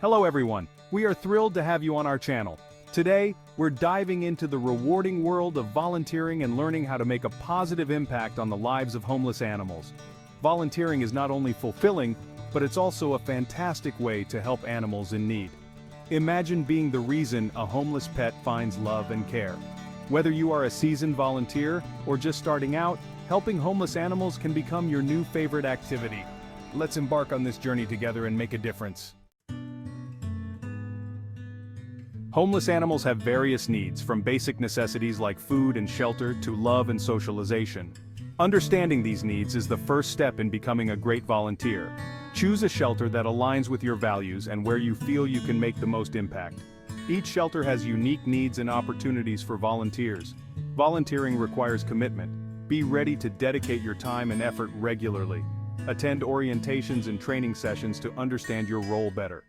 Hello everyone, we are thrilled to have you on our channel. Today, we're diving into the rewarding world of volunteering and learning how to make a positive impact on the lives of homeless animals. Volunteering is not only fulfilling, but it's also a fantastic way to help animals in need. Imagine being the reason a homeless pet finds love and care. Whether you are a seasoned volunteer or just starting out, helping homeless animals can become your new favorite activity. Let's embark on this journey together and make a difference. Homeless animals have various needs, from basic necessities like food and shelter to love and socialization. Understanding these needs is the first step in becoming a great volunteer. Choose a shelter that aligns with your values and where you feel you can make the most impact. Each shelter has unique needs and opportunities for volunteers. Volunteering requires commitment. Be ready to dedicate your time and effort regularly. Attend orientations and training sessions to understand your role better.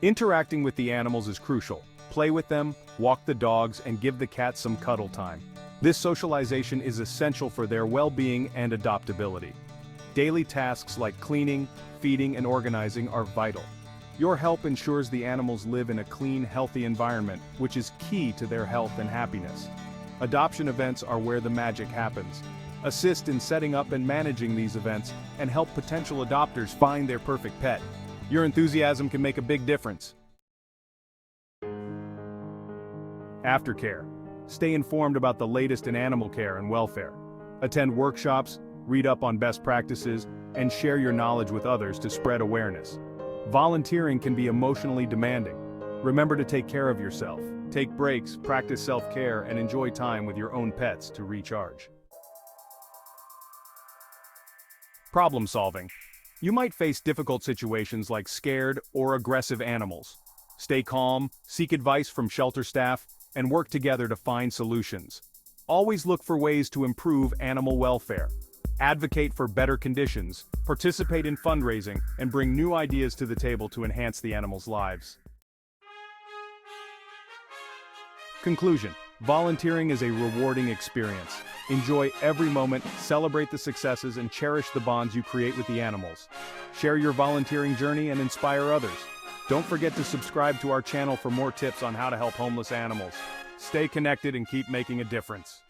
Interacting with the animals is crucial. Play with them, walk the dogs, and give the cats some cuddle time. This socialization is essential for their well-being and adoptability. Daily tasks like cleaning, feeding, and organizing are vital. Your help ensures the animals live in a clean, healthy environment, which is key to their health and happiness. Adoption events are where the magic happens. Assist in setting up and managing these events, and help potential adopters find their perfect pet. Your enthusiasm can make a big difference. Aftercare. Stay informed about the latest in animal care and welfare. Attend workshops, read up on best practices, and share your knowledge with others to spread awareness. Volunteering can be emotionally demanding. Remember to take care of yourself. Take breaks, practice self-care, and enjoy time with your own pets to recharge. Problem solving. You might face difficult situations like scared or aggressive animals. Stay calm, seek advice from shelter staff, and work together to find solutions. Always look for ways to improve animal welfare. Advocate for better conditions, participate in fundraising, and bring new ideas to the table to enhance the animals' lives. Conclusion. Volunteering is a rewarding experience. Enjoy every moment, celebrate the successes, and cherish the bonds you create with the animals. Share your volunteering journey and inspire others. Don't forget to subscribe to our channel for more tips on how to help homeless animals. Stay connected and keep making a difference.